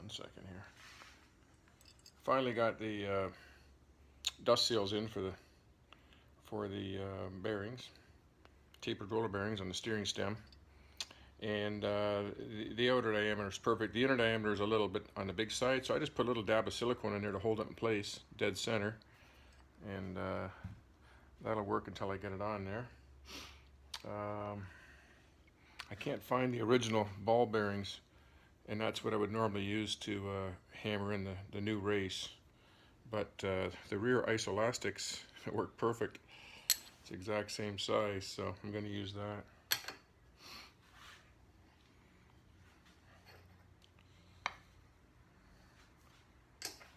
1 second here. Finally got the dust seals in for the bearings, tapered roller bearings on the steering stem, and the outer diameter is perfect. The inner diameter is a little bit on the big side, so I just put a little dab of silicone in there to hold it in place, dead center, and that'll work until I get it on there. I can't find the original ball bearings, and that's what I would normally use to hammer in the new race. But the rear isoelastics work perfect. It's the exact same size, so I'm going to use that.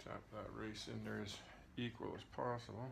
Tap that race in there as equal as possible.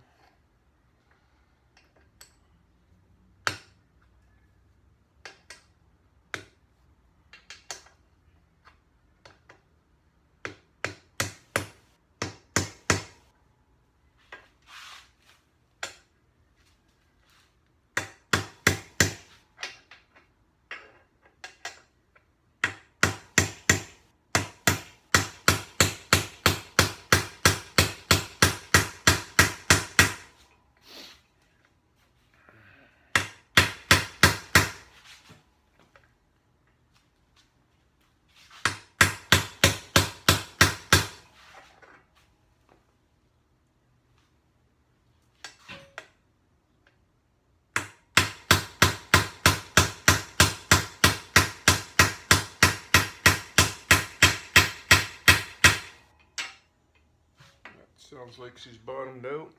Sounds like she's bottomed out.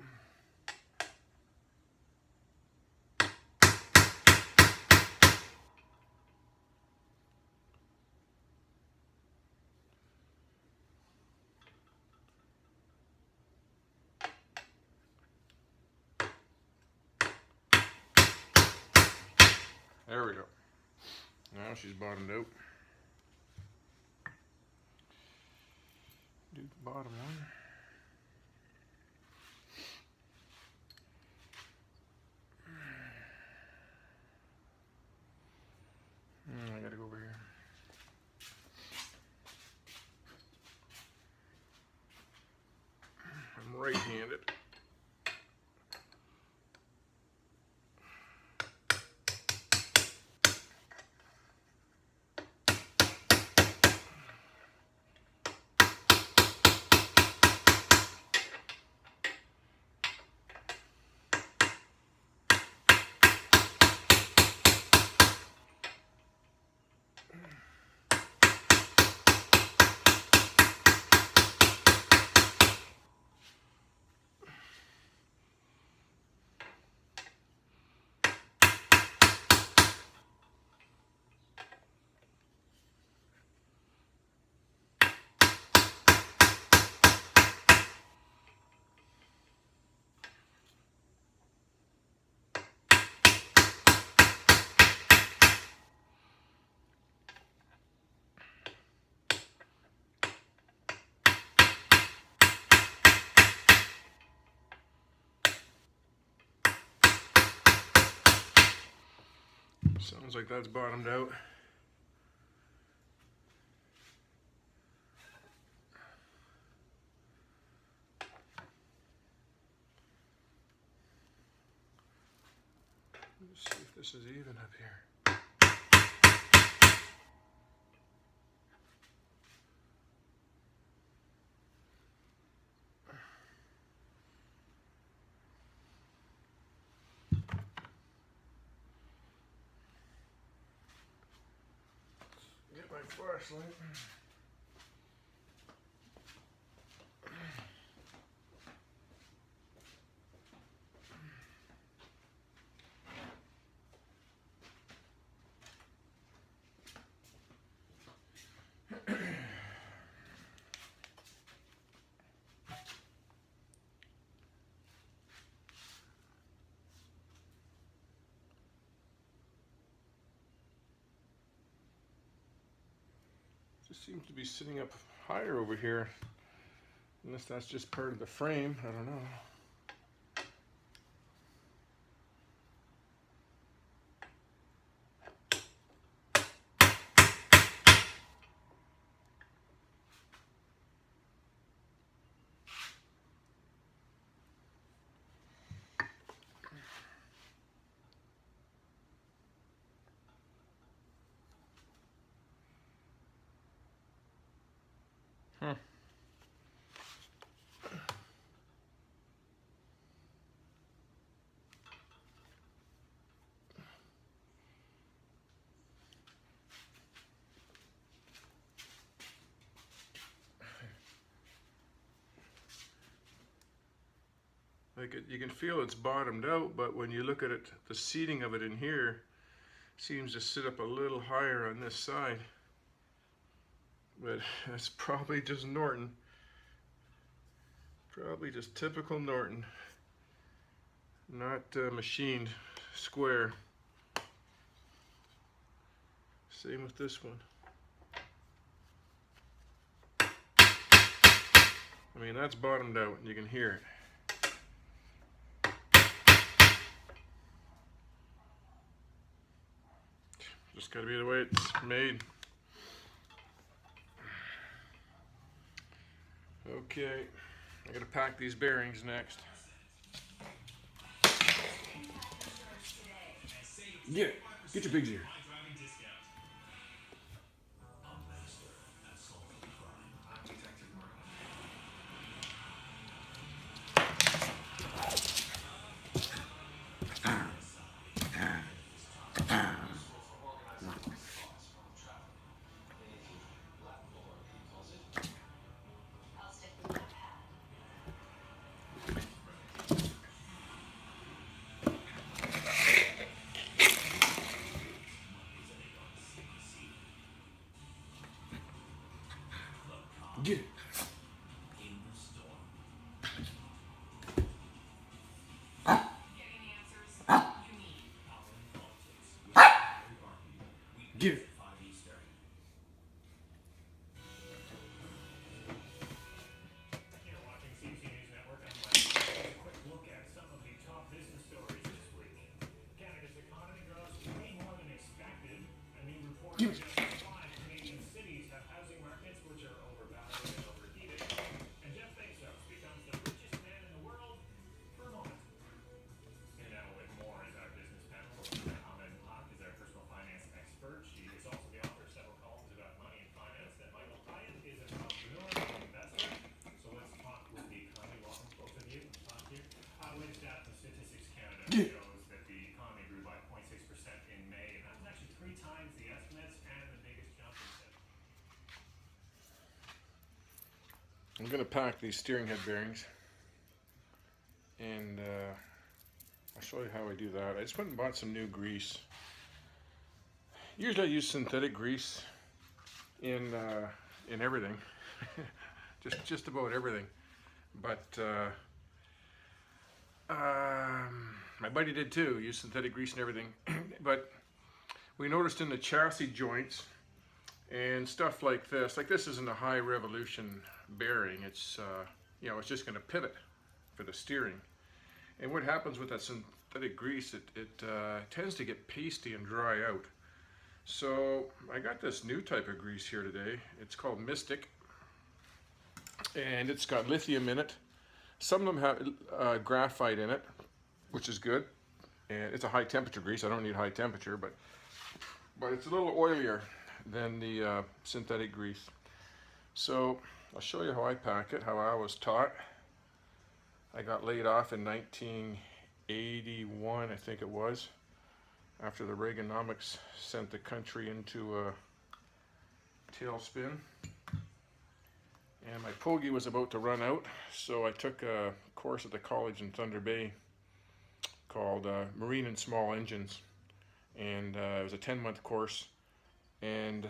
There we go. Now she's bottomed out. Do the bottom one. I gotta go over here. I'm right-handed. Sounds like that's bottomed out. Let's see if this is even up here. Get my flashlight. Just seems to be sitting up higher over here, unless that's just part of the frame. I don't know. Like you can feel it's bottomed out, but when you look at it, the seating of it in here seems to sit up a little higher on this side. But that's probably just Norton. Probably just typical Norton. Not machined square. Same with this one. I mean, that's bottomed out and you can hear it. Just gotta be the way it's made. Okay, I gotta pack these bearings next. Get your pigs here. Get it. Get it. Give it. Yeah. Shows that the economy grew by 0.6% in May, and that was actually 3 times the estimates and the biggest jump in. I'm gonna pack these steering head bearings, and I'll show you how I do that. I just went and bought some new grease. Usually I use synthetic grease in everything, just about everything. But my buddy did too, use synthetic grease and everything. But we noticed in the chassis joints and stuff like this isn't a high revolution bearing. It's you know, it's just going to pivot for the steering. And what happens with that synthetic grease, it tends to get pasty and dry out. So I got this new type of grease here today. It's called Mystic, and it's got lithium in it. Some of them have graphite in it, which is good. And it's a high temperature grease. I don't need high temperature, but it's a little oilier than the synthetic grease. So I'll show you how I pack it, how I was taught. I got laid off in 1981, I think it was, after the Reaganomics sent the country into a tailspin. And my pogey was about to run out, so I took a course at the college in Thunder Bay called Marine and Small Engines. And it was a 10-month course. And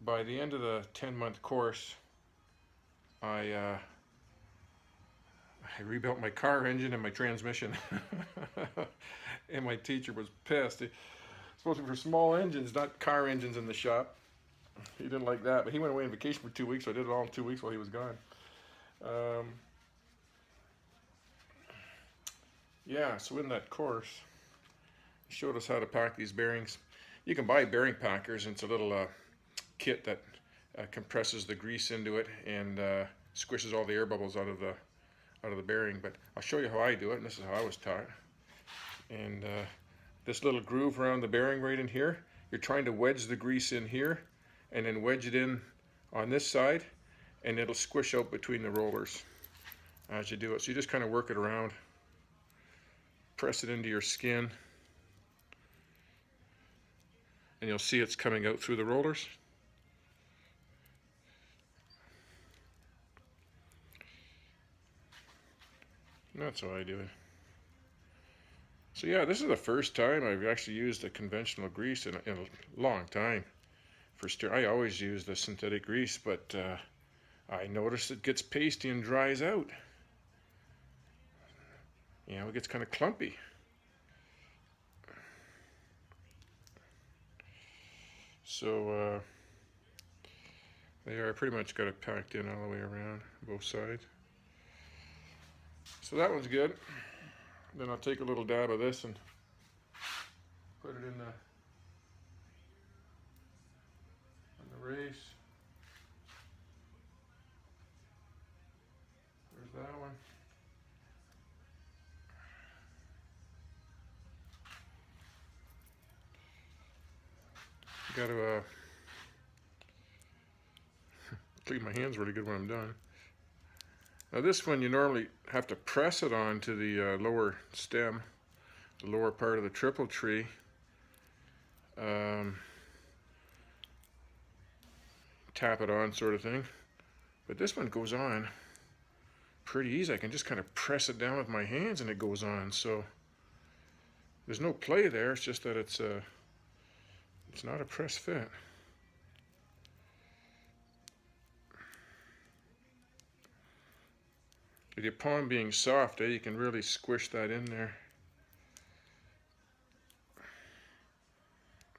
by the end of the 10-month course, I rebuilt my car engine and my transmission. And my teacher was pissed. It's supposed to be for small engines, not car engines in the shop. He didn't like that, but he went away on vacation for 2 weeks, so I did it all in 2 weeks while he was gone. Yeah, so in that course, he showed us how to pack these bearings. You can buy bearing packers, and it's a little kit that compresses the grease into it and squishes all the air bubbles out of the bearing. But I'll show you how I do it, and this is how I was taught. And this little groove around the bearing right in here, you're trying to wedge the grease in here, and then wedge it in on this side, and it'll squish out between the rollers as you do it. So you just kind of work it around, press it into your skin, and you'll see it's coming out through the rollers. That's how I do it. So yeah, this is the first time I've actually used a conventional grease in a long time. I always use the synthetic grease, but I noticed it gets pasty and dries out. You know, it gets kind of clumpy. So there, I pretty much got it packed in all the way around, both sides. So that one's good. Then I'll take a little dab of this and put it in the race. There's that one. Got to clean my hands really good when I'm done. Now this one you normally have to press it onto the lower stem, the lower part of the triple tree. Tap it on sort of thing. But this one goes on pretty easy. I can just kind of press it down with my hands and it goes on. So there's no play there. It's just that it's not a press fit. With your palm being soft, you can really squish that in there.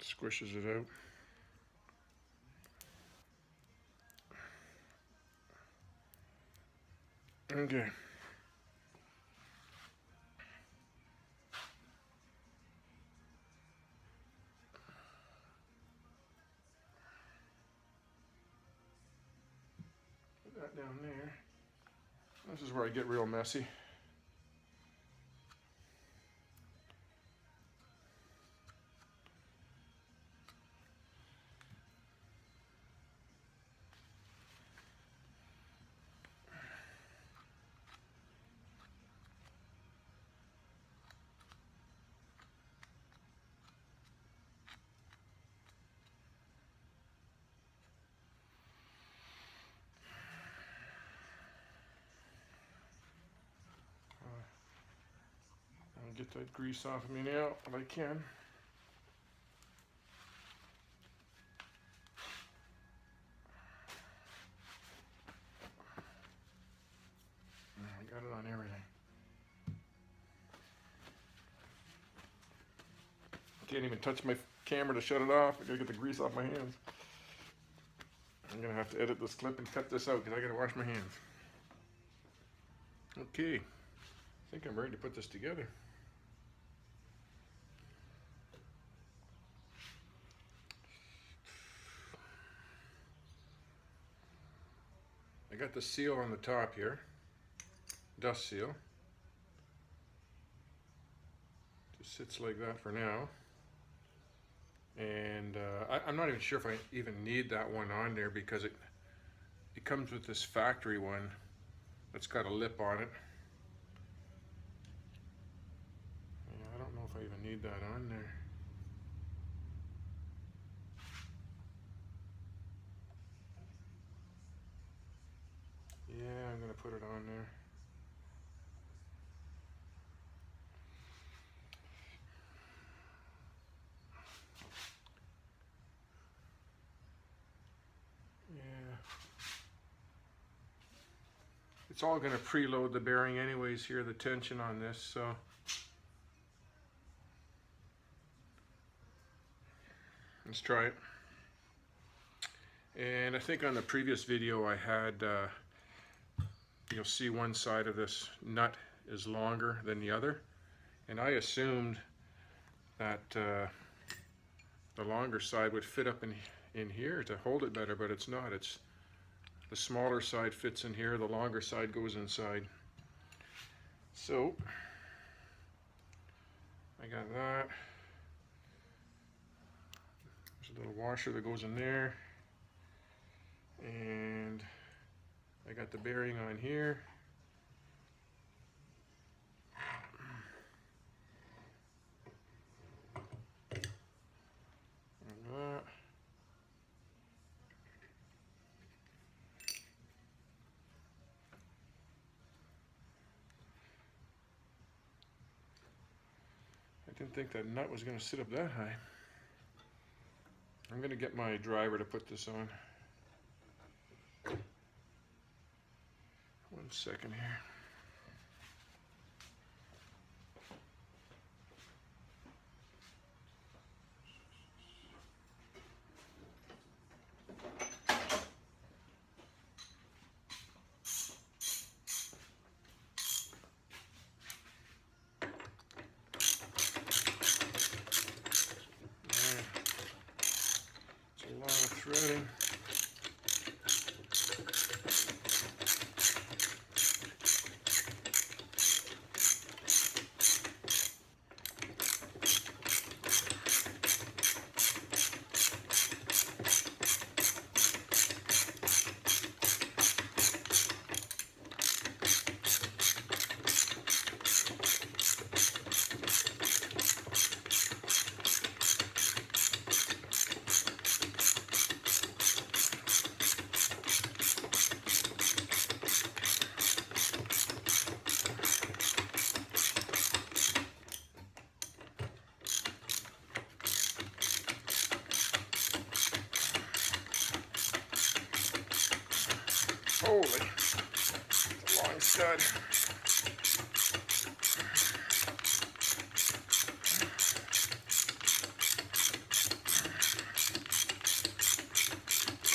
Squishes it out. Okay. Put that down there. This is where I get real messy. I'll get that grease off of me now if I can. I got it on everything. Can't even touch my camera to shut it off. I gotta get the grease off my hands. I'm gonna have to edit this clip and cut this out because I gotta wash my hands. Okay, I think I'm ready to put this together. I got the seal on the top here, dust seal. Just sits like that for now. And I'm not even sure if I even need that one on there because it comes with this factory one that's got a lip on it. Yeah, I don't know if I even need that on there. Yeah, I'm gonna put it on there. Yeah. It's all gonna preload the bearing anyways here, the tension on this, so. Let's try it. And I think on the previous video I had, you'll see one side of this nut is longer than the other. And I assumed that the longer side would fit up in here to hold it better, but it's not. It's the smaller side fits in here, the longer side goes inside. So I got that. There's a little washer that goes in there. And I got the bearing on here. And that. Didn't think that nut was going to sit up that high. I'm going to get my driver to put this on. 1 second here. It's a lot of threading. Holy, it's a long stud.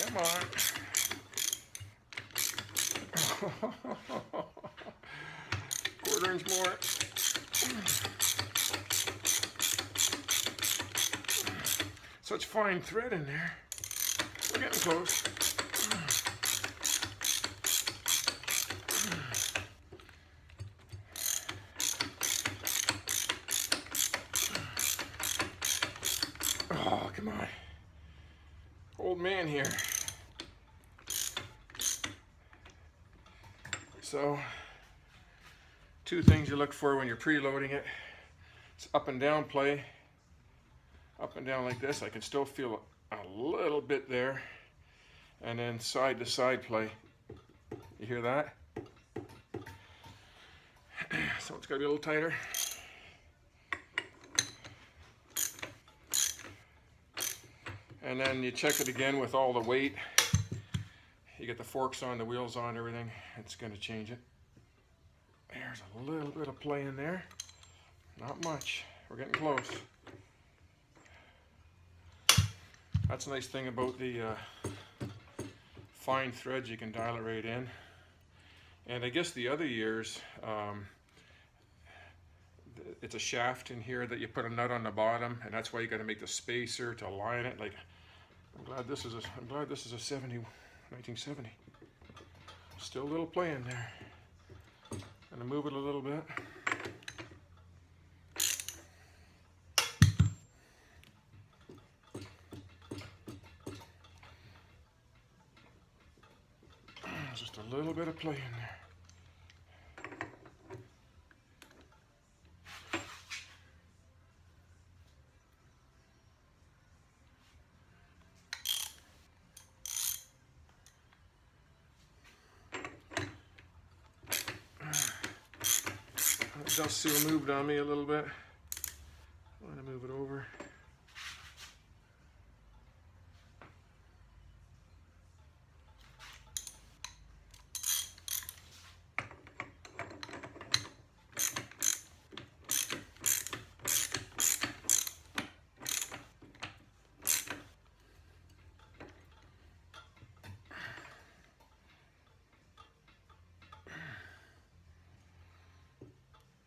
Come on. Quarter inch more. Such fine thread in there. We're getting close. Oh, come on. Old man here. So, 2 things you look for when you're preloading it. It's up and down play. Up and down like this. I can still feel a little bit there. And then side to side play. You hear that? So it's got to be a little tighter. And then you check it again with all the weight. You get the forks on, the wheels on, everything. It's going to change it. There's a little bit of play in there. Not much. We're getting close. That's a nice thing about the fine threads. You can dial it right in. And I guess the other years, it's a shaft in here that you put a nut on the bottom, and that's why you got to make the spacer to align it. Like, I'm glad this is a 1970. Still a little play in there. Gonna move it a little bit. Just a little bit of play in there. Dust seal moved on me a little bit. I'm going to move it over.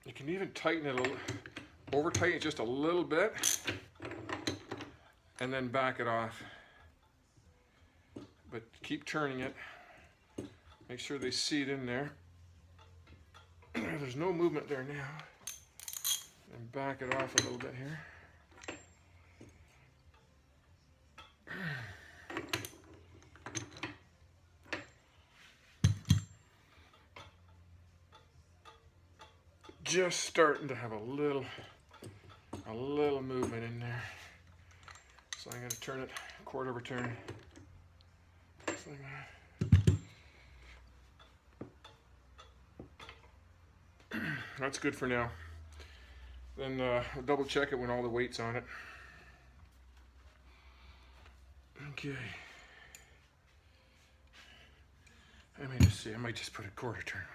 You can even tighten it a little, over tighten it just a little bit, and then back it off. But keep turning it. Make sure they seat in there. There's no movement there now. And back it off a little bit here. Just starting to have a little movement in there. So I'm going to turn it quarter of a turn. Just like that. That's good for now. Then I'll double check it when all the weight's on it. Okay. Let me just see. I might just put a quarter turn on.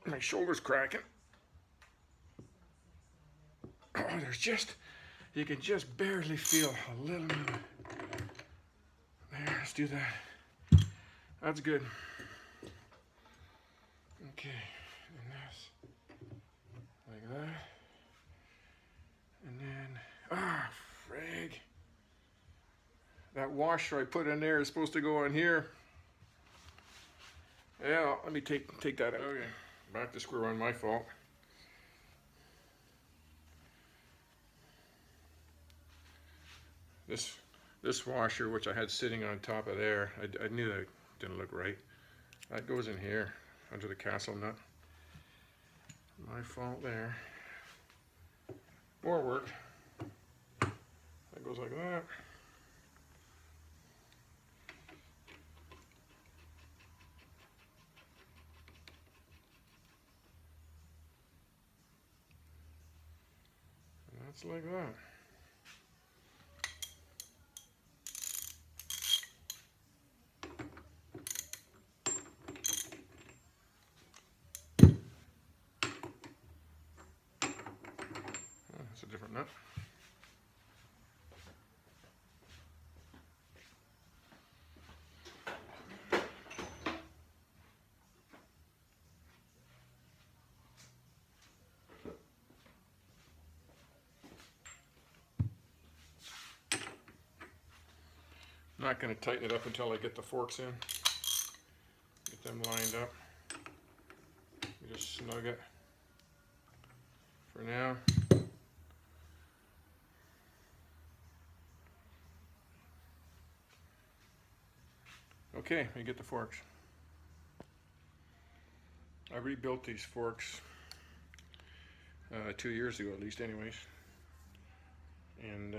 My shoulder's cracking. Oh, there's just, you can just barely feel a little bit. There, let's do that. That's good. Okay, and this, like that. And then, frig. That washer I put in there is supposed to go on here. Yeah, let me take that out. Okay, back to square one, my fault. This washer, which I had sitting on top of there, I knew that didn't look right. That goes in here, under the castle nut. My fault there. More work. That goes like that. And that's like that. That's a different nut. I'm not going to tighten it up until I get the forks in. Get them lined up. You just snug it for now. Okay, we get the forks. I rebuilt these forks 2 years ago, at least, anyways. And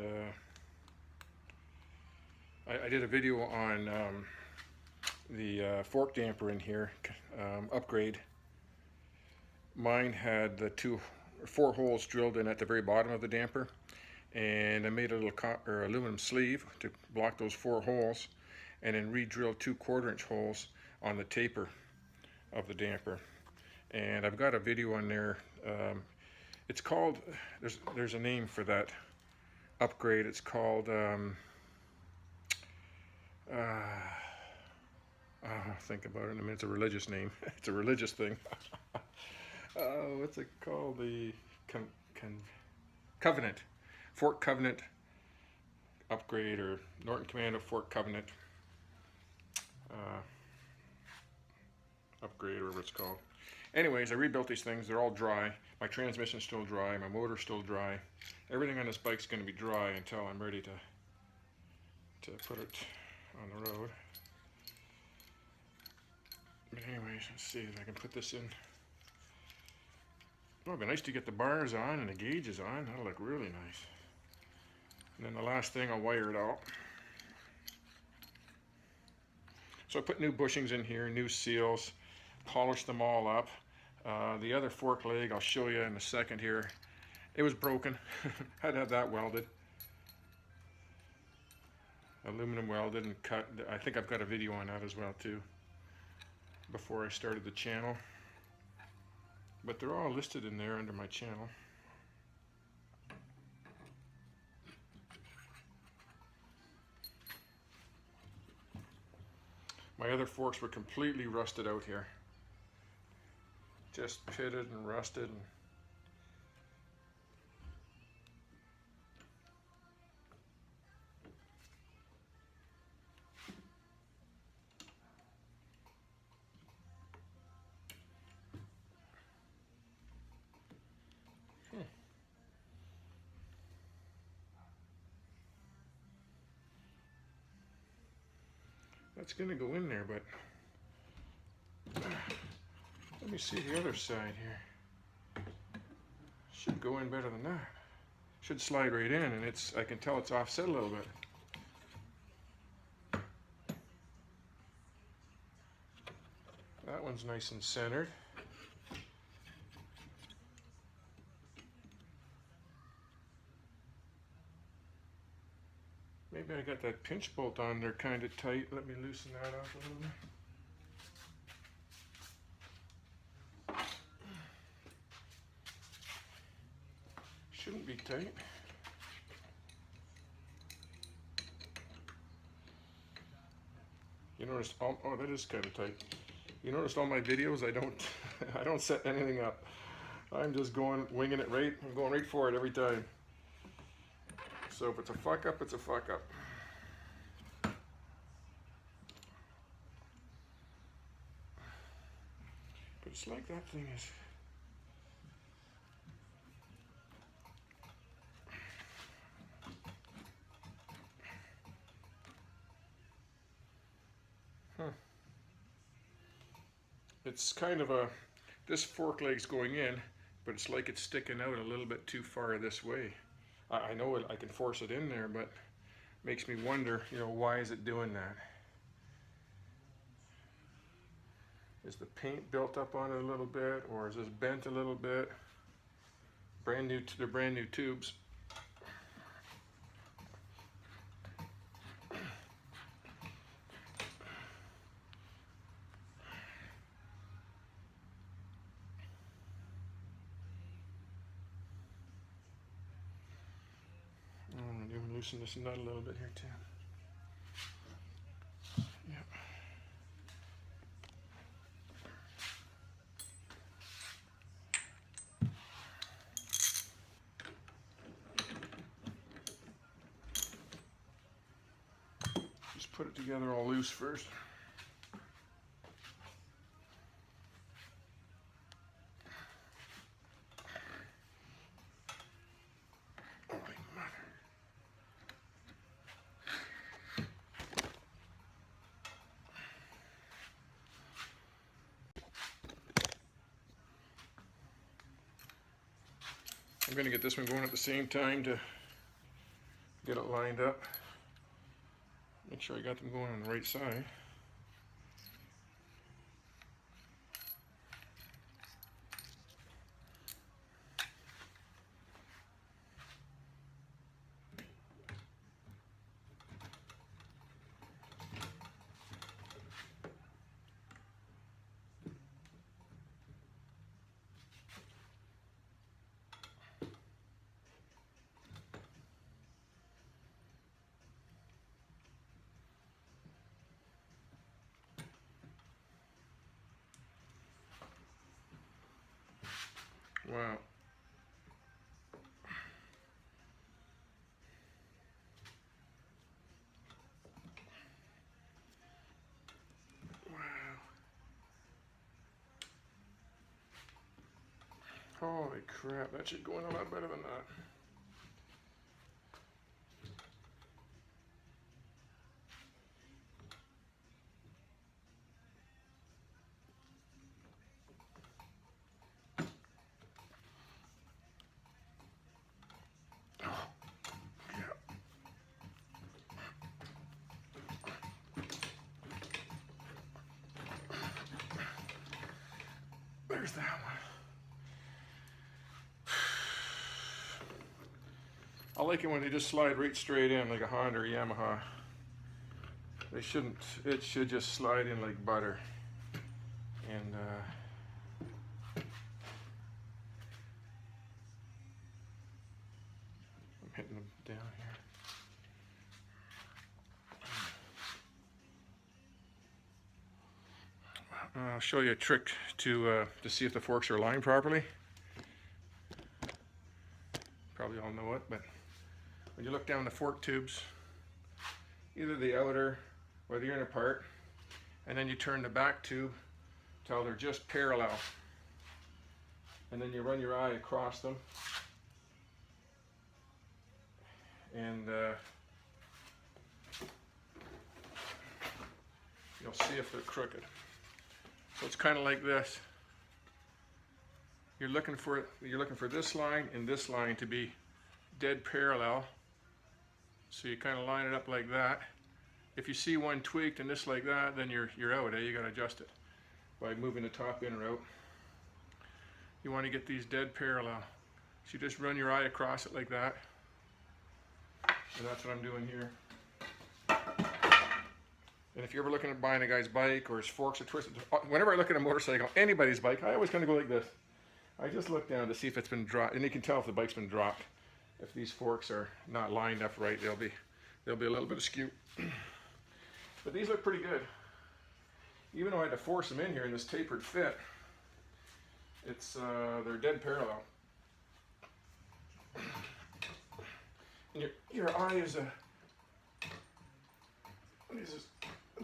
I did a video on the fork damper in here, upgrade. Mine had the 4 holes drilled in at the very bottom of the damper, and I made a little aluminum sleeve to block those 4 holes, and then re-drilled 2 1/4-inch holes on the taper of the damper. And I've got a video on there. It's called, there's a name for that upgrade. It's called I'll think about it in a minute. It's a religious name. It's a religious thing. What's it called? The Covenant. Fork Covenant upgrade, or Norton Commando Fork Covenant upgrade, or whatever it's called. Anyways, I rebuilt these things. They're all dry. My transmission's still dry. My motor's still dry. Everything on this bike's going to be dry until I'm ready to put it on the road. But anyways, let's see if I can put this in. Oh, it'd be nice to get the bars on and the gauges on. That'll look really nice. And then the last thing, I'll wire it out. So I put new bushings in here, new seals, polished them all up. The other fork leg, I'll show you in a second here. It was broken. Had to have that welded. Aluminum welded and cut. I think I've got a video on that as well too, before I started the channel. But they're all listed in there under my channel. My other forks were completely rusted out here. Just pitted and rusted. That's gonna go in there, but let me see the other side here. Should go in better than that. Should slide right in, and I can tell it's offset a little bit. That one's nice and centered. Maybe I got that pinch bolt on there kind of tight. Let me loosen that up a little bit. Shouldn't be tight. You notice, oh, that is kind of tight. You noticed all my videos, I don't I don't set anything up. I'm just winging it right. I'm going right for it every time. So if it's a fuck up, it's a fuck up. But it's like that thing is. It's kind of a, this fork leg's going in, but it's like it's sticking out a little bit too far this way. I know I can force it in there, but makes me wonder, you know, why is it doing that? Is the paint built up on it a little bit, or is this bent a little bit? They're brand new tubes. I'm going to even loosen this nut a little bit here too. Yep. Just put it together all loose first. I'm going to get this one going at the same time to get it lined up. Make sure I got them going on the right side. Wow. Holy crap, that should go in a lot better than that. Oh, yeah. There's that one. I like it when they just slide right straight in like a Honda or Yamaha. They shouldn't, it should just slide in like butter. And I'm hitting them down here. I'll show you a trick to see if the forks are aligned properly. Probably all know it, but when you look down the fork tubes, either the outer or the inner part, and then you turn the back tube till they're just parallel. And then you run your eye across them, and you'll see if they're crooked. So it's kind of like this. You're looking for this line and this line to be dead parallel. So you kind of line it up like that. If you see one tweaked and this like that, then you're out, you got to adjust it. by moving the top in or out. You want to get these dead parallel. So you just run your eye across it like that. And that's what I'm doing here. And if you're ever looking at buying a guy's bike or his forks are twisted, whenever I look at a motorcycle, anybody's bike, I always kind of go like this. I just look down to see if it's been dropped, and you can tell if the bike's been dropped. If these forks are not lined up right, there'll be a little bit askew. But these look pretty good. Even though I had to force them in here in this tapered fit, it's they're dead parallel. And your eye is as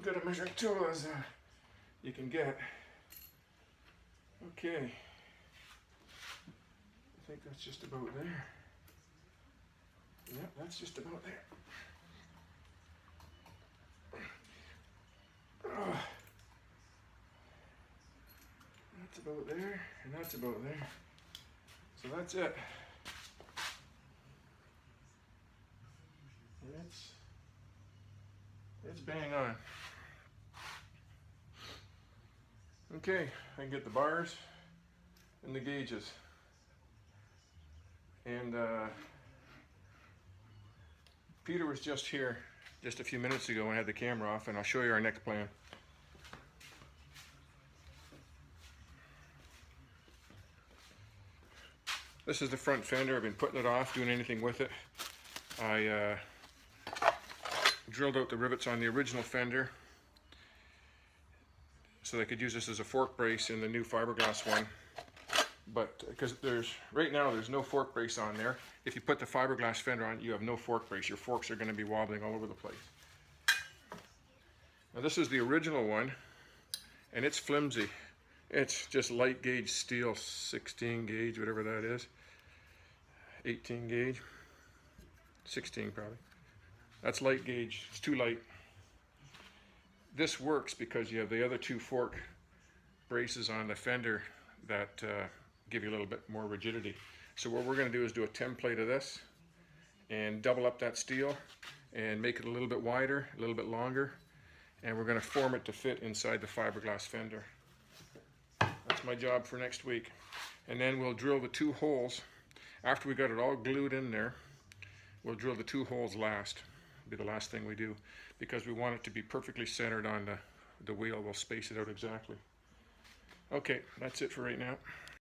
good a measuring tool as you can get. Okay, I think that's just about there. Yep, that's just about there. That's about there, and that's about there. So that's it. It's bang on. Okay, I can get the bars and the gauges. And Peter was just here just a few minutes ago and had the camera off, and I'll show you our next plan. This is the front fender. I've been putting it off, doing anything with it. I drilled out the rivets on the original fender so I could use this as a fork brace in the new fiberglass one. But because right now there's no fork brace on there. If you put the fiberglass fender on, you have no fork brace. Your forks are going to be wobbling all over the place. Now this is the original one, and it's flimsy. It's just light gauge steel, 16 gauge, whatever that is. 18 gauge, 16 probably. That's light gauge, it's too light. This works because you have the other two fork braces on the fender that give you a little bit more rigidity. So what we're going to do is do a template of this and double up that steel and make it a little bit wider, a little bit longer, and we're going to form it to fit inside the fiberglass fender. That's my job for next week. And then we'll drill the two holes. After we got it all glued in there, we'll drill the two holes last. It'll be the last thing we do, because we want it to be perfectly centered on the wheel. We'll space it out exactly. Okay, that's it for right now.